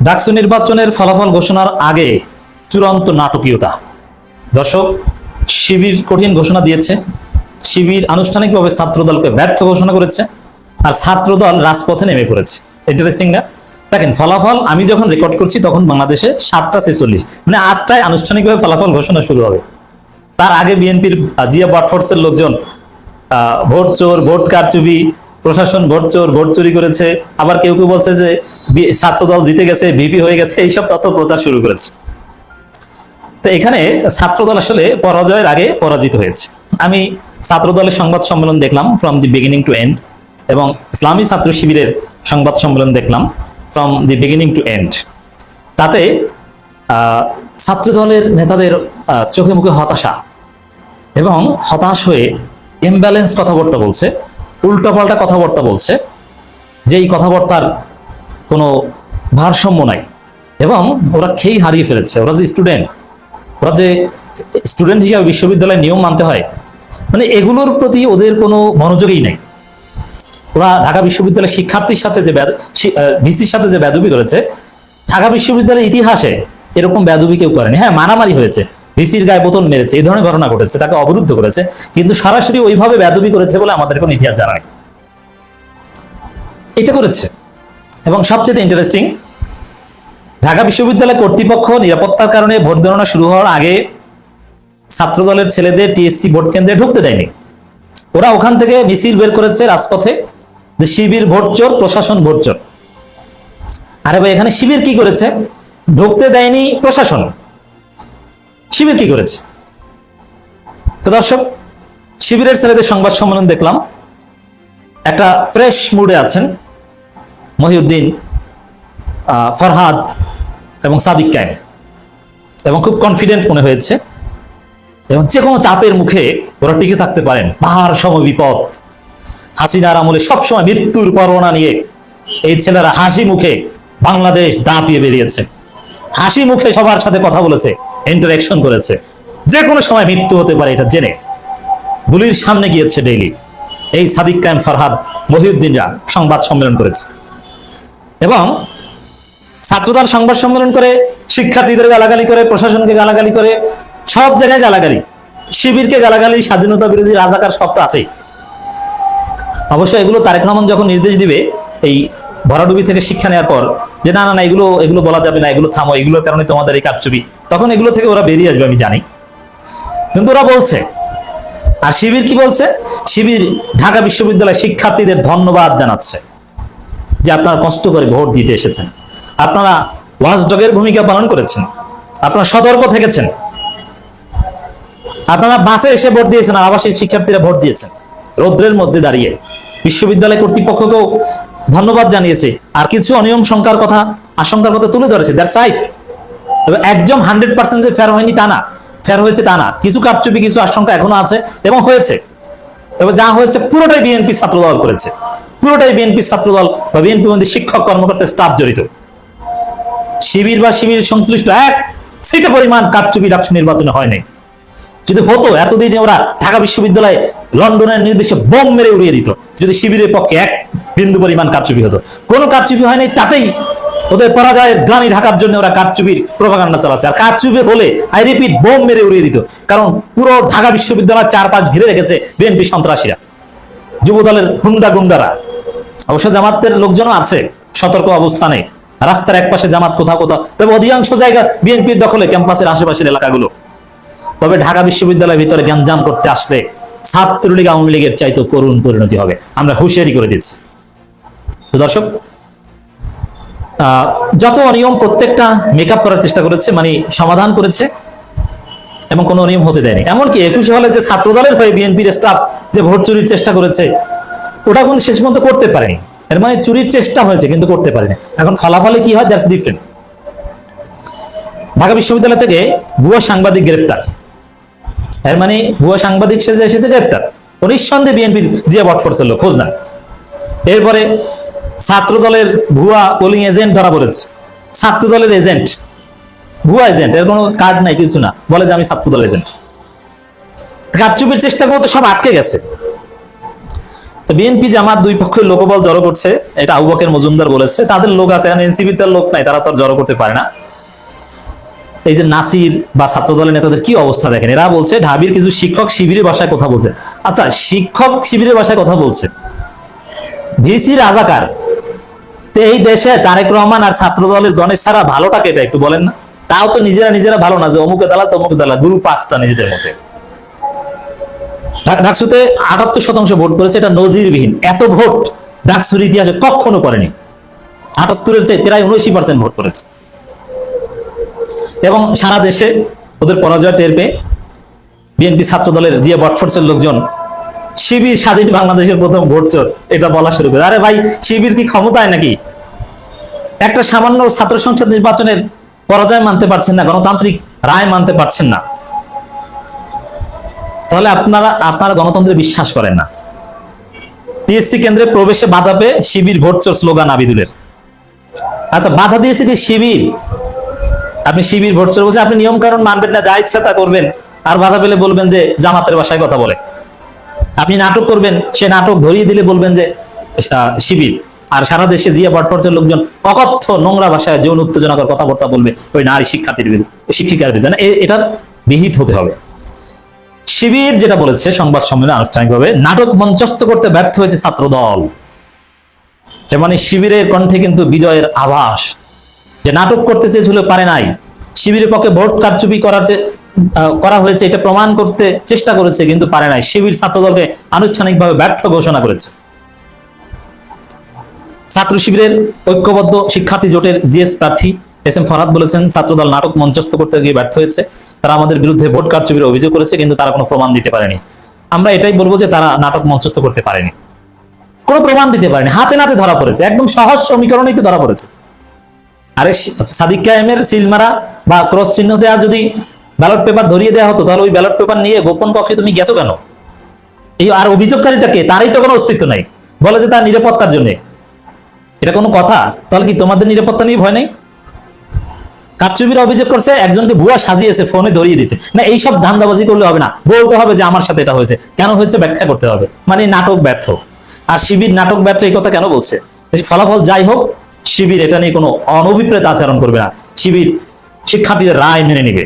ডাকসু নির্বাচনের ফলাফল ঘোষণার আগে চূড়ান্ত নাটকীয়তা। দর্শক, শিবির কঠিন ঘোষণা দিয়েছে, শিবির আনুষ্ঠানিকভাবে ছাত্রদলকে ব্যর্থ ঘোষণা করেছে, আর ছাত্রদল রাজপথে নেমে পড়েছে। ইন্টারেস্টিং না? দেখেন, ফলাফল আমি যখন রেকর্ড করছি তখন বাংলাদেশে 7টা 46, মানে 8টায় আনুষ্ঠানিকভাবে ফলাফল ঘোষণা শুরু হবে। তার আগে বিএনপির জিয়া বটফোর্সের লোকজন ভোট চোর, ভোট কারচুপি, প্রশাসন ভোট চোর, ভোট চুরি করেছে, আবার কেউ কেউ বলছে যে ছাত্রদল জিতে গেছে, ভিপি হয়ে গেছে, এইসব তথ্য প্রচার শুরু করেছে। তো এখানে ছাত্রদল আসলে পরাজয়ের আগে পরাজিত হয়েছে। আমি ছাত্রদলের সংবাদ সম্মেলন দেখলাম from the beginning to end, এবং ইসলামী ছাত্র শিবিরের সংবাদ সম্মেলন দেখলাম from the beginning to end. তাতে ছাত্রদলের নেতাদের চোখে মুখে হতাশা, এবং হতাশ হয়ে ইমব্যালেন্স কথাবার্তা বলছে, উল্টাপাল্টা কথাবার্তা বলছে, যে এই কথাবার্তার কোনো ভারসাম্য নাই, এবং ওরা খেই হারিয়ে ফেলেছে। ওরা যে স্টুডেন্ট হিসাবে বিশ্ববিদ্যালয়ের নিয়ম মানতে হয়, মানে এগুলোর প্রতি ওদের কোনো মনোযোগই নেই। ওরা ঢাকা বিশ্ববিদ্যালয়ের শিক্ষার্থীর সাথে যে ভিসির সাথে যে বেয়াদবি করেছে, ঢাকা বিশ্ববিদ্যালয়ের ইতিহাসে এরকম বেয়াদবি কেউ করেনি। হ্যাঁ, মারামারি হয়েছে, ভিসির গায়ে বোতল মেরেছে, এই ধরনের ঘটনা ঘটেছে, তাকে অবরুদ্ধ করেছে, কিন্তু সরাসরি ওইভাবে বেয়াদবি করেছে বলে আমাদের কোনো ইতিহাস জানা নেই। এটা করেছে। এবং সবচেয়ে ইন্টারেস্টিং, ঢাকা বিশ্ববিদ্যালয় কর্তৃপক্ষ নিরাপত্তার কারণে ভোট গণনা শুরু হওয়ার আগে ছাত্রদলের ছেলেদের টিএসসি ভোট কেন্দ্রে ঢুকতে দেয়নি। ওরা ওখান থেকে মিছিল বের করেছে রাজপথে, যে শিবির ভোট চোর, প্রশাসন ভোট চোর। আরে ভাই, এখানে শিবির কি করেছে? ঢুকতে দেয়নি প্রশাসন, শিবির কি করেছে? তো দর্শক, শিবিরের ছেলেদের সংবাদ সম্মেলন দেখলাম, একটা ফ্রেশ মুডে আছেন মহিউদ্দিন, ফরহাদ এবং সাদিক কায়েম, এবং খুব কনফিডেন্ট মনে হয়েছে, এবং যে কোনো চাপের মুখে ওরা টিকে থাকতে পারেন। পাহাড় সম বিপদ, হাসিনার আমলে সবসময় মৃত্যুর পরোয়ানা নিয়ে এই ছেলেরা হাসি মুখে বাংলাদেশ দাপিয়ে বেরিয়েছে, হাসি মুখে সবার সাথে কথা বলেছে, ইন্টারঅ্যাকশন করেছে। যে কোনো সময় মৃত্যু হতে পারে এটা জেনে গুলির সামনে গিয়েছে ডেইলি। এই সাদিক কায়েম, ফরহাদ, মহিউদ্দিনরা সংবাদ সম্মেলন করেছে, এবং ছাত্রদল সংবাদ সম্মেলন করে শিক্ষার্থীদের গালাগালি করে, প্রশাসনকে গালাগালি করে, সব জায়গায় গালাগালি, শিবিরকে গালাগালি, স্বাধীনতা বিরোধী, রাজাকার, সব তো আছেই। অবশ্য এগুলো তারেক রহমান যখন নির্দেশ দিবে এই ভরাডুবি থেকে শিক্ষা নেওয়ার পর, যে না না না, এগুলো বলা যাবে না, এগুলো থামো, এগুলোর কারণে তোমাদের এই কারচুপি, তখন এগুলো থেকে ওরা বেরিয়ে আসবে, আমি জানি। কিন্তু ওরা বলছে, আর শিবির কি বলছে? শিবির ঢাকা বিশ্ববিদ্যালয়ের শিক্ষার্থীদের ধন্যবাদ জানাচ্ছে যে আপনারা কষ্ট করে ভোট দিতে এসেছেন, আপনারা ওয়াচডগের ভূমিকা পালন করেছেন, আপনারা সতর্ক থেকেছেন, আপনারা বাসে এসে ভোট দিয়েছেন, আর আবাসিক শিক্ষার্থীরা ভোট দিয়েছেন রৌদ্রের মধ্যে দাঁড়িয়ে। বিশ্ববিদ্যালয় কর্তৃপক্ষকেও ধন্যবাদ জানিয়েছে, আর কিছু অনিয়ম আশঙ্কার কথা তুলে ধরেছে। That's right. তবে একদম 100% যে ফেয়ার হয়নি তা না, ফেয়ার হয়েছে তা না, কিছু কারচুপি, কিছু আশঙ্কা এখনো আছে এবং হয়েছে। তবে যা হয়েছে পুরোটাই বিএনপি ছাত্রদল করেছে, পুরোটাই বিএনপি ছাত্রদল বা বিএনপি মধ্যে শিক্ষক, কর্মকর্তা, স্টাফ জড়িত। শিবির বা শিবির সংশ্লিষ্ট এক সিটে পরিমাণ কারচুপি ডাকসু নির্বাচনে হয় নাই। যদি হতো, এতদিনে ওরা ঢাকা বিশ্ববিদ্যালয়ে লন্ডনের নির্দেশে বোম মেরে উড়িয়ে দিত, যদি শিবিরের পক্ষে এক বিন্দু পরিমাণ কারচুপি হতো। কোনো কারচুপি হয় নাই, তাতেই ওদের পরাজয়ের গ্লানি ঢাকার জন্য ওরা কারচুপির প্রপাগান্ডা চালাচ্ছে। আর কারচুপি হলে, আই রিপিট, বোম মেরে উড়িয়ে দিত। কারণ পুরো ঢাকা বিশ্ববিদ্যালয়ের চারপাশ ঘিরে রেখেছে বিএনপি সন্ত্রাসীরা, যুবদলের গুন্ডারা। অবশ্য জামাতের লোকজনও আছে সতর্ক অবস্থানে, রাস্তার একপাশে জামাত, কোথাও, তবে অধিকাংশ জায়গা বিএনপির দখলে, ক্যাম্পাসের আশেপাশের এলাকাগুলো। তবে ঢাকা বিশ্ববিদ্যালয়ের ভিতরে গ্যাঞ্জাম করতে আসলে ছাত্রলীগ, আওয়ামী লীগের চাইতে করুণ পরিণতি হবে, আমরা হুঁশিয়ারি করে দিচ্ছি। তো দর্শক, যত অনিয়ম প্রত্যেকটা মেকআপ করার চেষ্টা করেছে, মানে সমাধান করেছে, এবং কোনো অনিয়ম হতে দেয়নি। এমনকি 21 সালে যে ছাত্রদলের হয়ে বিএনপির স্টাফ যে ভোট চুরির চেষ্টা করেছে, ওটা কিন্তু শেষ পর্যন্ত করতে পারেনি। এর মানে চুরির চেষ্টা হয়েছে কিন্তু করতে পারেনি। এখন ফলাফলে কি হয়, দ্যাটস ডিফারেন্ট। ঢাকা বিশ্ববিদ্যালয় থেকে ভুয়া সাংবাদিক গ্রেপ্তার, এর মানে ভুয়া সাংবাদিক সেজে এসেছে গ্রেপ্তার। নিঃসন্দেহে বিএনপির জিয়া বটফোর্সের লোক, খোঁজ না। এরপরে ছাত্রদলের ভুয়া পোলিং এজেন্ট ধরা পড়েছে, ছাত্রদলের এজেন্ট, ভুয়া এজেন্ট, এর কোনো কার্ড নাই, কিছু না, বলে যে আমি ছাত্রদল এজেন্ট। কারচুপির চেষ্টা করতে সব আটকে গেছে। তো বিএনপি জামাত দুই পক্ষের লোকবল জড়ো করছে, এটা আবু বকর মজুমদার বলেছে। তাদের লোক আছে, এনসিপির তার লোক নাই, তারা তো আর জড়ো করতে পারে না। এই যে নাসির বা ছাত্র দলের নেতাদের কি অবস্থা দেখেন, এরা বলছে ঢাবির কিছু শিক্ষক শিবিরের ভাষায় কথা বলছে। আচ্ছা, শিক্ষক শিবিরের ভাষায় কথা বলছে, ভিসি রাজাকার। তো এই দেশে তারেক রহমান আর ছাত্র দলের গণেশ ছাড়া ভালোটাকে এটা একটু বলেন না। তাও তো নিজেরা ভালো না, যে অমুকে দালা তমুকে দালা, গুরু 5টা নিজেদের মধ্যে। ডাকসুতে 78% ভোট করেছে, এটা নজিরবিহীন। এত ভোট ডাকসুর ইতিহাসে কখনো করেনি। 78-এর চেয়ে প্রায় 79% ভোট করেছে। এবং সারা দেশে ওদের পরাজয় টের পেয়ে বিএনপি ছাত্র দলের জিয়া বটফোর্সের লোকজন শিবির স্বাধীন বাংলাদেশের প্রথম ভোট চোর এটা বলা শুরু করে। আরে ভাই, শিবির কি ক্ষমতায় নাকি? একটা সামান্য ছাত্র সংসদ নির্বাচনের পরাজয় মানতে পারছেন না, গণতান্ত্রিক রায় মানতে পারছেন না, তাহলে আপনারা গণতন্ত্রে বিশ্বাস করেন না। টিএসসি কেন্দ্রে প্রবেশে বাধা পেয়ে শিবির ভোট চোর স্লোগান আবিদুলের। আচ্ছা, বাধা দিয়েছে কি শিবির? আপনি শিবির ভোট চোর বলছেন, আপনি নিয়ম কানুন মানবেন না, যা ইচ্ছা তা করবেন, আর বাধা পেলে বলবেন যে জামাতের ভাষায় কথা বলে। আপনি নাটক করবেন, সে নাটক ধরিয়ে দিলে বলবেন যে শিবির। আর সারা দেশে জিয়া বটফোর্সের লোকজন অকথ্য নোংরা ভাষায় যৌন উত্তেজনাকর কথাবার্তা বলবে ওই নারী শিক্ষার্থীর বিরুদ্ধে, শিক্ষিকার বিরুদ্ধে। এটার বিহিত হতে হবে। শিবির যেটা বলেছে সংবাদ সম্মেলনে আনুষ্ঠানিকভাবে, নাটক মঞ্চস্থ করতে ব্যর্থ হয়েছে ছাত্র দল। মানে শিবিরের কণ্ঠে কিন্তু বিজয়ের আভাস, যে নাটক করতে চেয়েছিল পারে নাই। শিবিরের পক্ষে ভোট কারচুপি করা হয়েছে এটা প্রমাণ করতে চেষ্টা করেছে, কিন্তু পারে নাই। শিবির ছাত্র দলকে আনুষ্ঠানিকভাবে ব্যর্থ ঘোষণা করেছে। ছাত্র শিবিরের ঐক্যবদ্ধ শিক্ষার্থী জোটের জিএস প্রার্থী এস এম ফরহাদ বলেছেন, ছাত্রদল নাটক মঞ্চস্থ করতে গিয়ে ব্যর্থ হয়েছে। তারা আমাদের বিরুদ্ধে ভোট কারচুপির অভিযোগ করেছে, কিন্তু তারা কোনো প্রমাণ দিতে পারেনি। আমরা এটাই বলবো যে তারা নাটক মঞ্চস্থ করতে পারেনি, কোনো প্রমাণ দিতে পারেনি, হাতে নাতে ধরা পড়েছে, একদম সহজ সমীকরণেই তো ধরা পড়েছে। আরে সাদিক কায়েমের সিলমারা বা ক্রস চিহ্ন দেওয়া যদি ব্যালট পেপার ধরিয়ে দেওয়া হতো, তাহলে ওই ব্যালট পেপার নিয়ে গোপন কক্ষে তুমি গেছো কেন? এই আর অভিযোগকারীটাকে, তারই তো কোনো অস্তিত্ব নাই, বলে যে তার নিরাপত্তার জন্য। এটা কোনো কথা? তাহলে কি তোমাদের নিরাপত্তা নিয়ে ভয় নেই? কারচুপির অভিযোগ করছে, একজনকে ভুয়া সাজিয়েছে, ফোনে ধরিয়ে দিচ্ছে না। এইসব ধান্দাবাজি করলে হবে না, বলতে হবে যে আমার সাথে এটা হয়েছে, কেন হয়েছে ব্যাখ্যা করতে হবে। মানে নাটক ব্যর্থ। আর শিবির নাটক ব্যর্থ এই কথা কেন বলছে? ফলাফল যাই হোক, শিবির এটা নিয়ে কোনো অনভিপ্রেত আচরণ করবে না। শিবির শিক্ষার্থীদের রায় মেনে নিবে।